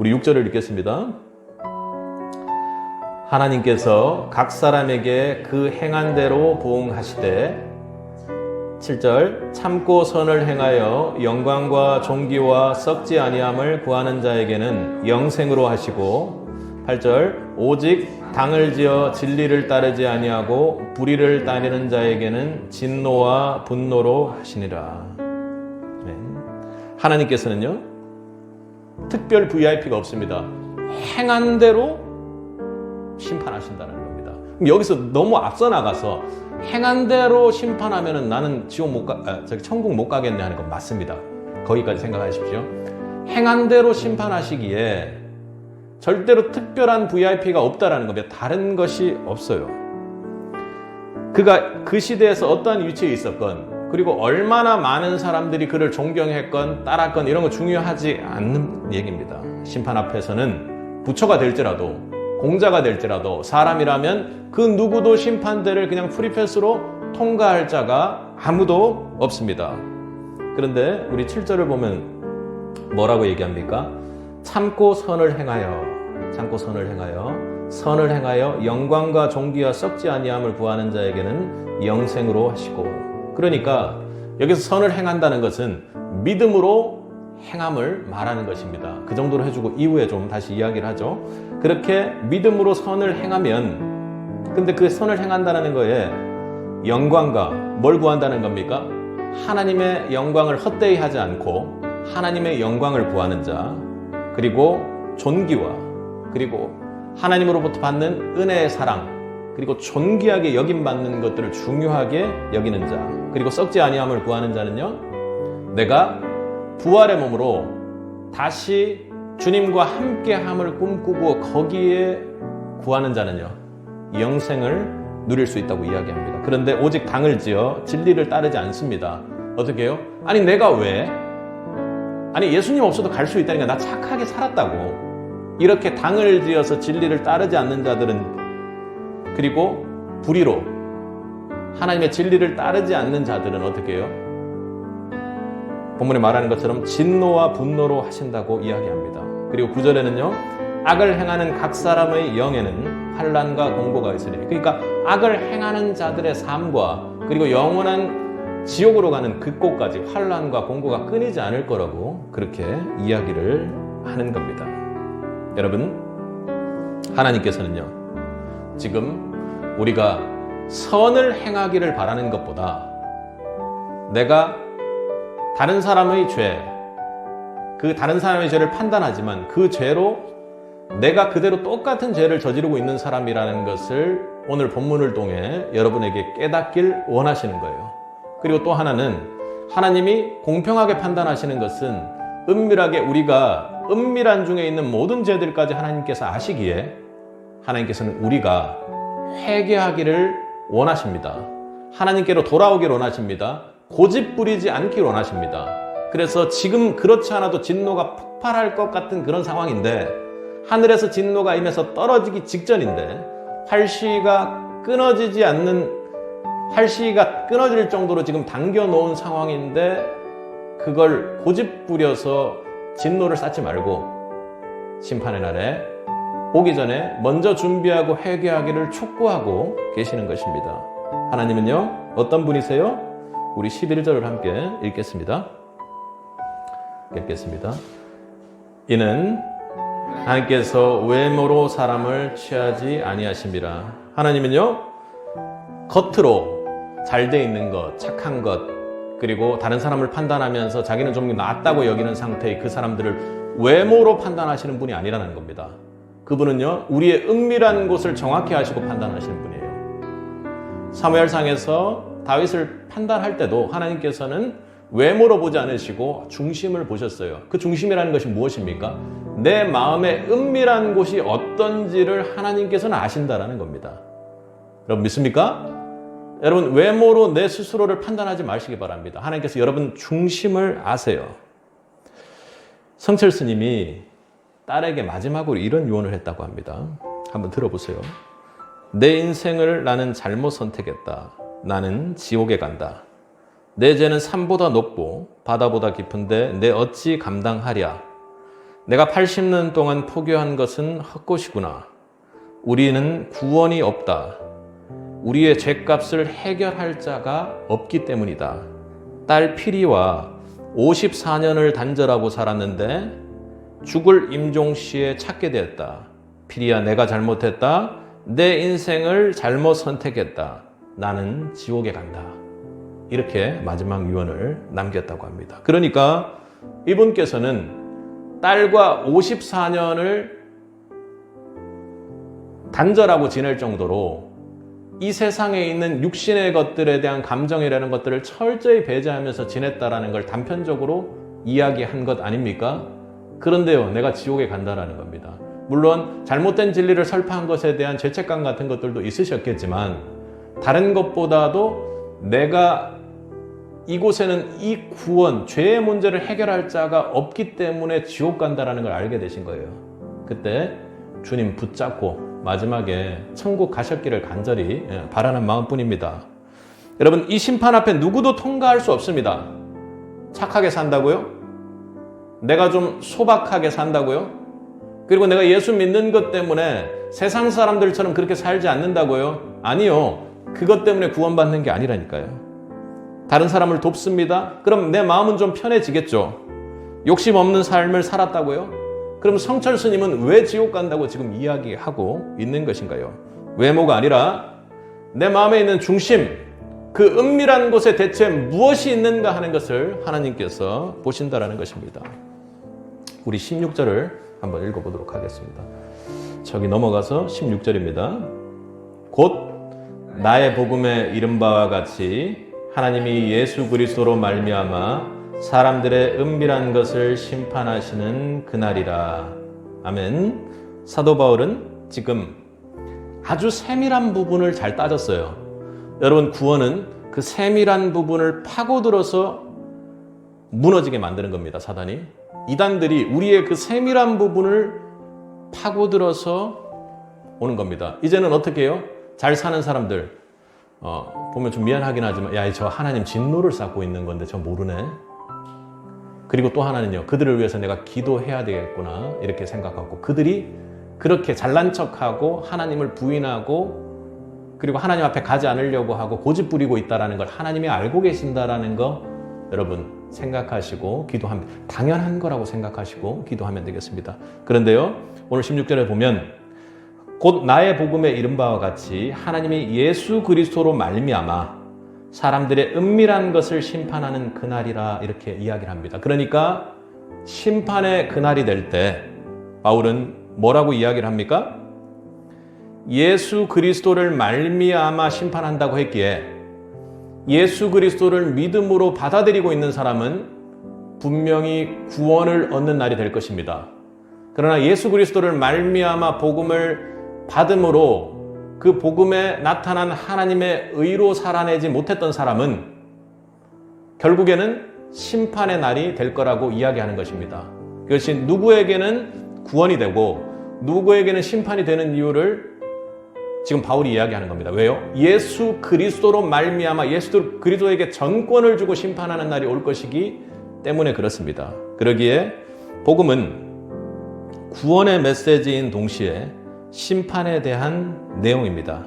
우리 6절을 읽겠습니다. 하나님께서 각 사람에게 그 행한 대로 보응하시되 7절 참고 선을 행하여 영광과 존귀와 썩지 아니함을 구하는 자에게는 영생으로 하시고 8절 오직 당을 지어 진리를 따르지 아니하고 불의를 따르는 자에게는 진노와 분노로 하시니라. 네. 하나님께서는요 특별 VIP가 없습니다. 행한 대로 심판하신다는 겁니다. 그럼 여기서 너무 앞서 나가서 행한 대로 심판하면은 나는 천국 못 가겠네 하는 건 맞습니다. 거기까지 생각하십시오. 행한 대로 심판하시기에 절대로 특별한 VIP가 없다라는 겁니다. 다른 것이 없어요. 그가 그 시대에서 어떠한 위치에 있었건 그리고 얼마나 많은 사람들이 그를 존경했건 따랐건 이런 거 중요하지 않는 얘기입니다. 심판 앞에서는 부처가 될지라도 공자가 될지라도 사람이라면 그 누구도 심판대를 그냥 프리패스로 통과할 자가 아무도 없습니다. 그런데 우리 7절을 보면 뭐라고 얘기합니까? 참고 선을 행하여 선을 행하여 영광과 존귀와 썩지 아니함을 구하는 자에게는 영생으로 하시고, 그러니까 여기서 선을 행한다는 것은 믿음으로 행함을 말하는 것입니다. 그 정도로 해주고 이후에 좀 다시 이야기를 하죠. 그렇게 믿음으로 선을 행하면, 근데 그 선을 행한다는 거에 영광과 뭘 구한다는 겁니까? 하나님의 영광을 헛되이 하지 않고 하나님의 영광을 구하는 자, 그리고 존귀와, 그리고 하나님으로부터 받는 은혜의 사랑, 그리고 존귀하게 여김받는 것들을 중요하게 여기는 자, 그리고 썩지 아니함을 구하는 자는요, 내가 부활의 몸으로 다시 주님과 함께함을 꿈꾸고 거기에 구하는 자는요, 영생을 누릴 수 있다고 이야기합니다. 그런데 오직 당을 지어 진리를 따르지 않습니다. 어떻게 해요? 아니 내가 왜? 아니 예수님 없어도 갈 수 있다니까 나 착하게 살았다고. 이렇게 당을 지어서 진리를 따르지 않는 자들은, 그리고 불의로 하나님의 진리를 따르지 않는 자들은 어떻게 해요? 본문에 말하는 것처럼 진노와 분노로 하신다고 이야기합니다. 그리고 9절에는요, 악을 행하는 각 사람의 영에는 환난과 공고가 있으니, 그러니까 악을 행하는 자들의 삶과 그리고 영원한 지옥으로 가는 그 곳까지 환난과 공고가 끊이지 않을 거라고 그렇게 이야기를 하는 겁니다. 여러분, 하나님께서는요, 지금 우리가 선을 행하기를 바라는 것보다 내가 다른 사람의 죄, 그 다른 사람의 죄를 판단하지만 그 죄로 내가 그대로 똑같은 죄를 저지르고 있는 사람이라는 것을 오늘 본문을 통해 여러분에게 깨닫길 원하시는 거예요. 그리고 또 하나는 하나님이 공평하게 판단하시는 것은 은밀하게 우리가 은밀한 중에 있는 모든 죄들까지 하나님께서 아시기에 하나님께서는 우리가 회개하기를 원하십니다. 하나님께로 돌아오기를 원하십니다. 고집 부리지 않기를 원하십니다. 그래서 지금 그렇지 않아도 진노가 폭발할 것 같은 그런 상황인데, 하늘에서 진노가 임해서 떨어지기 직전인데, 활시가 끊어질 정도로 지금 당겨놓은 상황인데, 그걸 고집 부려서 진노를 쌓지 말고 심판의 날에 오기 전에 먼저 준비하고 회개하기를 촉구하고 계시는 것입니다. 하나님은요, 어떤 분이세요? 우리 11절을 함께 읽겠습니다. 이는 하나님께서 외모로 사람을 취하지 아니하심이라. 하나님은요, 겉으로 잘 돼 있는 것, 착한 것, 그리고 다른 사람을 판단하면서 자기는 좀 낫다고 여기는 상태의 그 사람들을 외모로 판단하시는 분이 아니라는 겁니다. 그분은요, 우리의 은밀한 곳을 정확히 아시고 판단하시는 분이에요. 사무엘상에서 다윗을 판단할 때도 하나님께서는 외모로 보지 않으시고 중심을 보셨어요. 그 중심이라는 것이 무엇입니까? 내 마음의 은밀한 곳이 어떤지를 하나님께서는 아신다라는 겁니다. 여러분 믿습니까? 여러분, 외모로 내 스스로를 판단하지 마시기 바랍니다. 하나님께서 여러분 중심을 아세요. 성철 스님이 딸에게 마지막으로 이런 유언을 했다고 합니다. 한번 들어보세요. 내 인생을 나는 잘못 선택했다. 나는 지옥에 간다. 내 죄는 산보다 높고 바다보다 깊은데 내 어찌 감당하랴. 내가 80년 동안 포기한 것은 헛것이구나. 우리는 구원이 없다. 우리의 죄값을 해결할 자가 없기 때문이다. 딸 피리와 54년을 단절하고 살았는데 죽을 임종시에 찾게 되었다. 피리야, 내가 잘못했다. 내 인생을 잘못 선택했다. 나는 지옥에 간다. 이렇게 마지막 유언을 남겼다고 합니다. 그러니까 이분께서는 딸과 54년을 단절하고 지낼 정도로 이 세상에 있는 육신의 것들에 대한 감정이라는 것들을 철저히 배제하면서 지냈다라는 걸 단편적으로 이야기한 것 아닙니까? 그런데요, 내가 지옥에 간다라는 겁니다. 물론 잘못된 진리를 설파한 것에 대한 죄책감 같은 것들도 있으셨겠지만 다른 것보다도 내가 이곳에는 이 구원, 죄의 문제를 해결할 자가 없기 때문에 지옥 간다라는 걸 알게 되신 거예요. 그때 주님 붙잡고 마지막에 천국 가셨기를 간절히 바라는 마음뿐입니다. 여러분, 이 심판 앞에 누구도 통과할 수 없습니다. 착하게 산다고요? 내가 좀 소박하게 산다고요? 그리고 내가 예수 믿는 것 때문에 세상 사람들처럼 그렇게 살지 않는다고요? 아니요. 그것 때문에 구원받는 게 아니라니까요. 다른 사람을 돕습니다. 그럼 내 마음은 좀 편해지겠죠. 욕심 없는 삶을 살았다고요? 그럼 성철 스님은 왜 지옥 간다고 지금 이야기하고 있는 것인가요? 외모가 아니라 내 마음에 있는 중심, 그 은밀한 곳에 대체 무엇이 있는가 하는 것을 하나님께서 보신다라는 것입니다. 우리 16절을 한번 읽어보도록 하겠습니다. 저기 넘어가서 16절입니다. 곧 나의 복음에 이른 바와 같이 하나님이 예수 그리스도로 말미암아 사람들의 은밀한 것을 심판하시는 그날이라. 아멘. 사도 바울은 지금 아주 세밀한 부분을 잘 따졌어요. 여러분, 구원은 그 세밀한 부분을 파고들어서 무너지게 만드는 겁니다. 사단이. 이단들이 우리의 그 세밀한 부분을 파고들어서 오는 겁니다. 이제는 어떻게 해요? 잘 사는 사람들 보면 좀 미안하긴 하지만 야, 저 하나님 진노를 쌓고 있는 건데 저 모르네. 그리고 또 하나는요, 그들을 위해서 내가 기도해야 되겠구나 이렇게 생각하고 그들이 그렇게 잘난 척하고 하나님을 부인하고 그리고 하나님 앞에 가지 않으려고 하고 고집 부리고 있다는 걸 하나님이 알고 계신다라는 거 여러분 생각하시고 기도하면 당연한 거라고 생각하시고 기도하면 되겠습니다. 그런데요, 오늘 16절에 보면 곧 나의 복음에 이른 바와 같이 하나님이 예수 그리스도로 말미암아 사람들의 은밀한 것을 심판하는 그날이라 이렇게 이야기를 합니다. 그러니까 심판의 그날이 될 때 바울은 뭐라고 이야기를 합니까? 예수 그리스도를 말미암아 심판한다고 했기에 예수 그리스도를 믿음으로 받아들이고 있는 사람은 분명히 구원을 얻는 날이 될 것입니다. 그러나 예수 그리스도를 말미암아 복음을 받음으로 그 복음에 나타난 하나님의 의로 살아내지 못했던 사람은 결국에는 심판의 날이 될 거라고 이야기하는 것입니다. 그것이 누구에게는 구원이 되고 누구에게는 심판이 되는 이유를 지금 바울이 이야기하는 겁니다. 왜요? 예수 그리스도로 말미암아 예수 그리스도에게 전권을 주고 심판하는 날이 올 것이기 때문에 그렇습니다. 그러기에 복음은 구원의 메시지인 동시에 심판에 대한 내용입니다.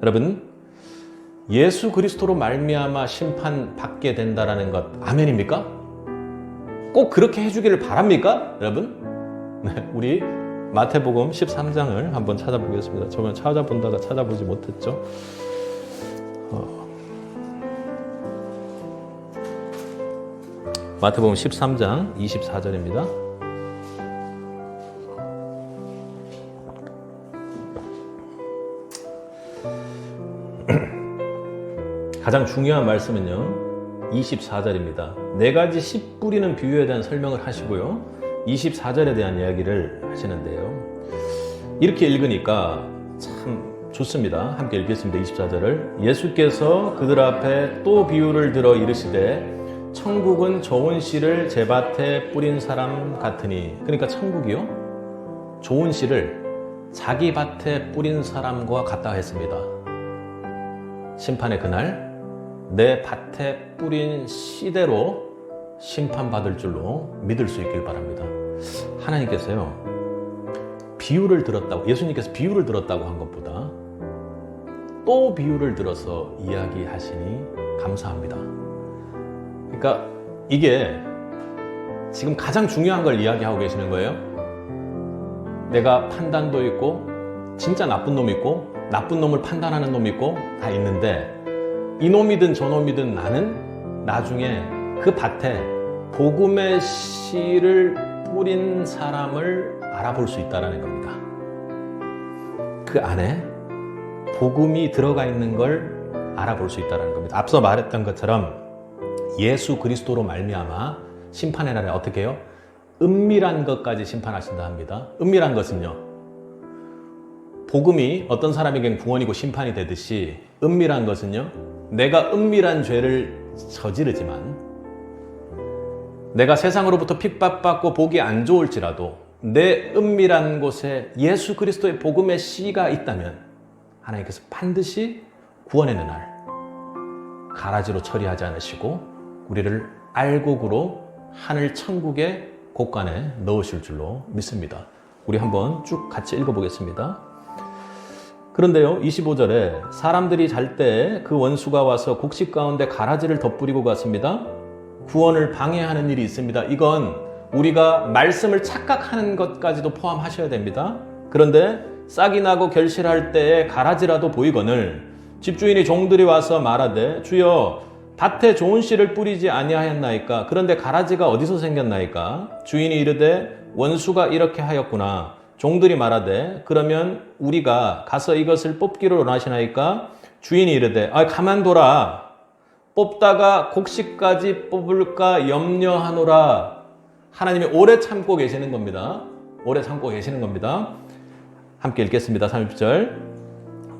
여러분, 예수 그리스도로 말미암아 심판받게 된다라는 것 아멘입니까? 꼭 그렇게 해주기를 바랍니까? 여러분? 네, 우리 마태복음 13장을 한번 찾아보겠습니다. 저번에 찾아본다가 찾아보지 못했죠. 마태복음 13장 24절입니다. 가장 중요한 말씀은요, 24절입니다. 네 가지 씨 뿌리는 비유에 대한 설명을 하시고요, 24절에 대한 이야기를 하시는데요. 이렇게 읽으니까 참 좋습니다. 함께 읽겠습니다. 24절을. 예수께서 그들 앞에 또 비유를 들어 이르시되 천국은 좋은 씨를 제 밭에 뿌린 사람 같으니. 그러니까 천국이요, 좋은 씨를 자기 밭에 뿌린 사람과 같다 했습니다. 심판의 그날 내 밭에 뿌린 씨대로 심판받을 줄로 믿을 수 있길 바랍니다. 하나님께서요, 비유를 들었다고, 예수님께서 비유를 들었다고 한 것보다 또 비유를 들어서 이야기하시니 감사합니다. 그러니까 이게 지금 가장 중요한 걸 이야기하고 계시는 거예요. 내가 판단도 있고 진짜 나쁜 놈이 있고 나쁜 놈을 판단하는 놈이 있고 다 있는데, 이놈이든 저놈이든 나는 나중에 그 밭에 복음의 씨를 뿌린 사람을 알아볼 수 있다는 겁니다. 그 안에 복음이 들어가 있는 걸 알아볼 수 있다는 겁니다. 앞서 말했던 것처럼 예수 그리스도로 말미암아 심판의 날에 어떻게 해요? 은밀한 것까지 심판하신다 합니다. 은밀한 것은요, 복음이 어떤 사람에겐 구원이고 심판이 되듯이 은밀한 것은요, 내가 은밀한 죄를 저지르지만 내가 세상으로부터 핍박받고 보기 안 좋을지라도 내 은밀한 곳에 예수 그리스도의 복음의 씨가 있다면 하나님께서 반드시 구원의 날 가라지로 처리하지 않으시고 우리를 알곡으로 하늘 천국의 곳간에 넣으실 줄로 믿습니다. 우리 한번 쭉 같이 읽어보겠습니다. 그런데요, 25절에 사람들이 잘 때 그 원수가 와서 곡식 가운데 가라지를 덧뿌리고 갔습니다. 구원을 방해하는 일이 있습니다. 이건 우리가 말씀을 착각하는 것까지도 포함하셔야 됩니다. 그런데 싹이 나고 결실할 때에 가라지라도 보이거늘 집주인이 종들이 와서 말하되 주여 밭에 좋은 씨를 뿌리지 아니하였나이까? 그런데 가라지가 어디서 생겼나이까? 주인이 이르되 원수가 이렇게 하였구나. 종들이 말하되 그러면 우리가 가서 이것을 뽑기를 원하시나이까? 주인이 이르되 가만둬라. 뽑다가 곡식까지 뽑을까 염려하노라. 하나님이 오래 참고 계시는 겁니다. 오래 참고 계시는 겁니다. 함께 읽겠습니다. 30절.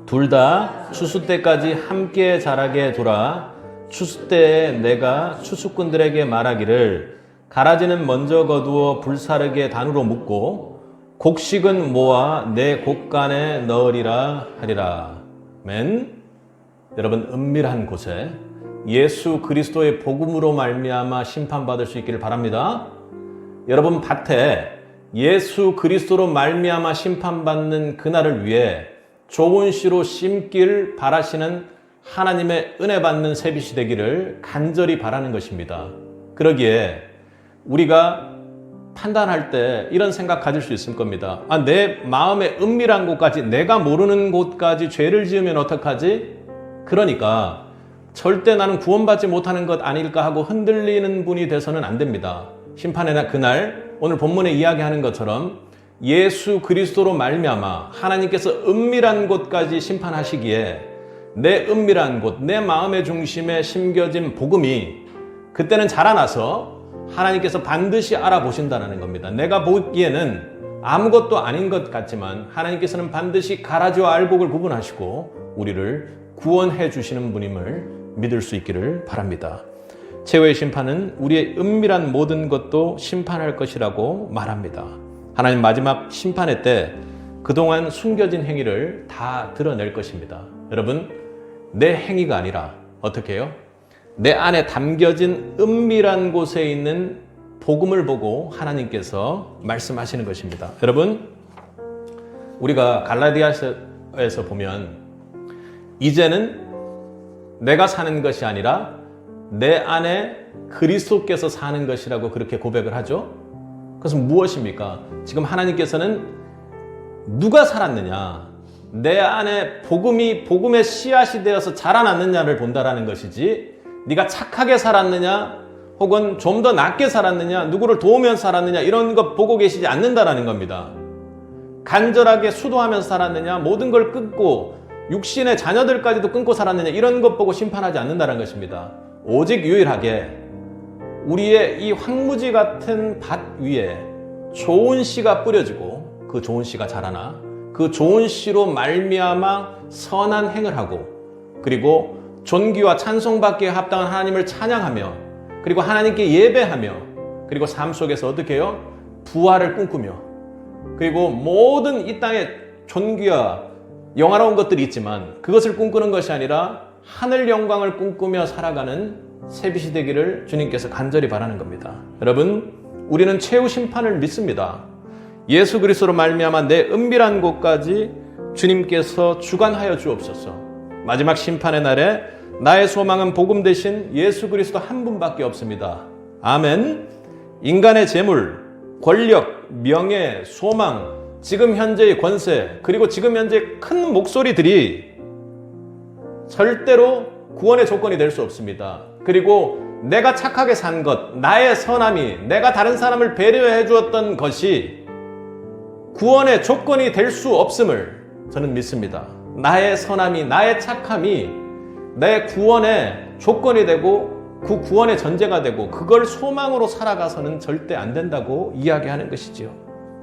둘 다 추수 때까지 함께 자라게 두라. 추수 때에 내가 추수꾼들에게 말하기를 가라지는 먼저 거두어 불사르게 단으로 묶고 곡식은 모아 내 곡간에 넣으리라 하리라. 아멘. 여러분, 은밀한 곳에 예수 그리스도의 복음으로 말미암아 심판받을 수 있기를 바랍니다. 여러분 밭에 예수 그리스도로 말미암아 심판받는 그날을 위해 좋은 씨로 심길 바라시는 하나님의 은혜 받는 새빛이 되기를 간절히 바라는 것입니다. 그러기에 우리가 판단할 때 이런 생각 가질 수 있을 겁니다. 내 마음의 은밀한 곳까지, 내가 모르는 곳까지 죄를 지으면 어떡하지? 그러니까 절대 나는 구원받지 못하는 것 아닐까 하고 흔들리는 분이 돼서는 안 됩니다. 심판의 그날, 오늘 본문에 이야기하는 것처럼 예수 그리스도로 말미암아 하나님께서 은밀한 곳까지 심판하시기에 내 은밀한 곳, 내 마음의 중심에 심겨진 복음이 그때는 자라나서 하나님께서 반드시 알아보신다는 겁니다. 내가 보기에는 아무것도 아닌 것 같지만 하나님께서는 반드시 가라지와 알곡을 구분하시고 우리를 구원해 주시는 분임을 믿을 수 있기를 바랍니다. 최후의 심판은 우리의 은밀한 모든 것도 심판할 것이라고 말합니다. 하나님 마지막 심판의 때 그동안 숨겨진 행위를 다 드러낼 것입니다. 여러분, 내 행위가 아니라 어떻게 해요? 내 안에 담겨진 은밀한 곳에 있는 복음을 보고 하나님께서 말씀하시는 것입니다. 여러분, 우리가 갈라디아서에서 보면 이제는 내가 사는 것이 아니라 내 안에 그리스도께서 사는 것이라고 그렇게 고백을 하죠. 그것은 무엇입니까? 지금 하나님께서는 누가 살았느냐, 내 안에 복음의 씨앗이 되어서 자라났느냐를 본다라는 것이지, 네가 착하게 살았느냐 혹은 좀 더 낫게 살았느냐, 누구를 도우면서 살았느냐, 이런 것 보고 계시지 않는다라는 겁니다. 간절하게 수도하면서 살았느냐, 모든 걸 끊고 육신의 자녀들까지도 끊고 살았느냐, 이런 것 보고 심판하지 않는다는 것입니다. 오직 유일하게 우리의 이 황무지 같은 밭 위에 좋은 씨가 뿌려지고 그 좋은 씨가 자라나 그 좋은 씨로 말미암아 선한 행을 하고, 그리고 존귀와 찬송받기에 합당한 하나님을 찬양하며, 그리고 하나님께 예배하며, 그리고 삶 속에서 어떻게 해요? 부활을 꿈꾸며, 그리고 모든 이 땅에 존귀와 영화로운 것들이 있지만 그것을 꿈꾸는 것이 아니라 하늘 영광을 꿈꾸며 살아가는 새빛이 되기를 주님께서 간절히 바라는 겁니다. 여러분, 우리는 최후 심판을 믿습니다. 예수 그리스도로 말미암아 내 은밀한 곳까지 주님께서 주관하여 주옵소서. 마지막 심판의 날에 나의 소망은 복음 대신 예수 그리스도 한 분밖에 없습니다. 아멘. 인간의 재물, 권력, 명예, 소망, 지금 현재의 권세, 그리고 지금 현재 큰 목소리들이 절대로 구원의 조건이 될 수 없습니다. 그리고 내가 착하게 산 것, 나의 선함이, 내가 다른 사람을 배려해 주었던 것이 구원의 조건이 될 수 없음을 저는 믿습니다. 나의 선함이, 나의 착함이 내 구원의 조건이 되고 그 구원의 전제가 되고 그걸 소망으로 살아가서는 절대 안 된다고 이야기하는 것이지요.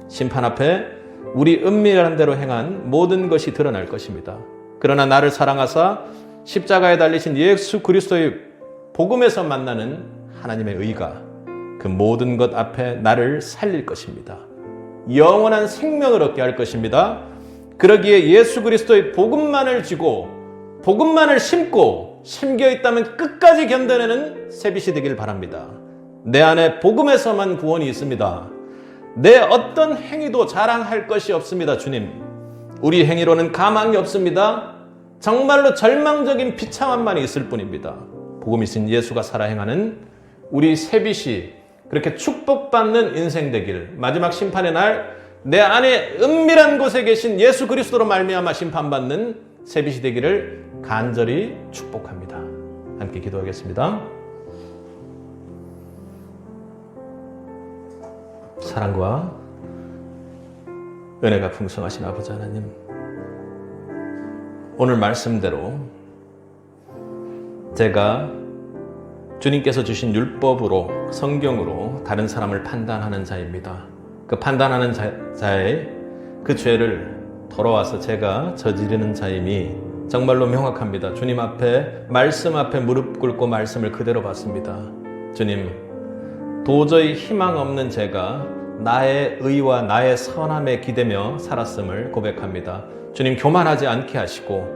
심판 앞에 우리 은밀한 대로 행한 모든 것이 드러날 것입니다. 그러나 나를 사랑하사 십자가에 달리신 예수 그리스도의 복음에서 만나는 하나님의 의가 그 모든 것 앞에 나를 살릴 것입니다. 영원한 생명을 얻게 할 것입니다. 그러기에 예수 그리스도의 복음만을 쥐고 복음만을 심고 심겨 있다면 끝까지 견뎌내는 새빛이 되길 바랍니다. 내 안에 복음에서만 구원이 있습니다. 내 어떤 행위도 자랑할 것이 없습니다. 주님, 우리 행위로는 가망이 없습니다. 정말로 절망적인 비참함만 있을 뿐입니다. 복음이신 예수가 살아 행하는 우리 새빛이 그렇게 축복받는 인생 되길, 마지막 심판의 날 내 안에 은밀한 곳에 계신 예수 그리스도로 말미암아 심판받는 새빛이 되기를 간절히 축복합니다. 함께 기도하겠습니다. 사랑과 은혜가 풍성하신 아버지 하나님, 오늘 말씀대로 제가 주님께서 주신 율법으로, 성경으로 다른 사람을 판단하는 자입니다. 그 판단하는 자의 그 죄를 돌아와서 제가 저지르는 자임이 정말로 명확합니다. 주님 앞에, 말씀 앞에 무릎 꿇고 말씀을 그대로 받습니다. 주님, 도저히 희망 없는 제가 나의 의와 나의 선함에 기대며 살았음을 고백합니다. 주님, 교만하지 않게 하시고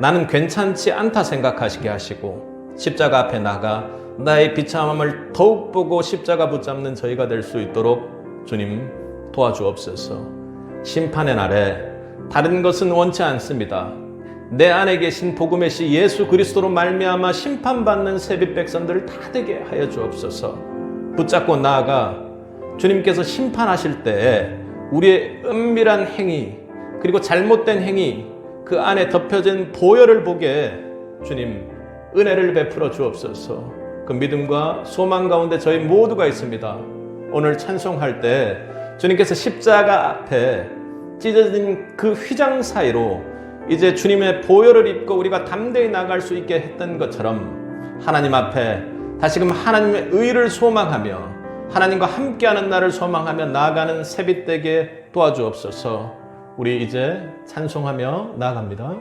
나는 괜찮지 않다 생각하시게 하시고 십자가 앞에 나가 나의 비참함을 더욱 보고 십자가 붙잡는 저희가 될 수 있도록 주님 도와주옵소서. 심판의 날에 다른 것은 원치 않습니다. 내 안에 계신 복음의 시 예수 그리스도로 말미암아 심판받는 새빛 백성들을 다 되게 하여 주옵소서. 붙잡고 나아가 주님께서 심판하실 때에 우리의 은밀한 행위 그리고 잘못된 행위 그 안에 덮여진 보혈을 보게 주님 은혜를 베풀어 주옵소서. 그 믿음과 소망 가운데 저희 모두가 있습니다. 오늘 찬송할 때 주님께서 십자가 앞에 찢어진 그 휘장 사이로 이제 주님의 보혈을 입고 우리가 담대히 나갈 수 있게 했던 것처럼 하나님 앞에 다시금 하나님의 의를 소망하며 하나님과 함께하는 날을 소망하며 나아가는 새빛되게 도와주옵소서. 우리 이제 찬송하며 나아갑니다.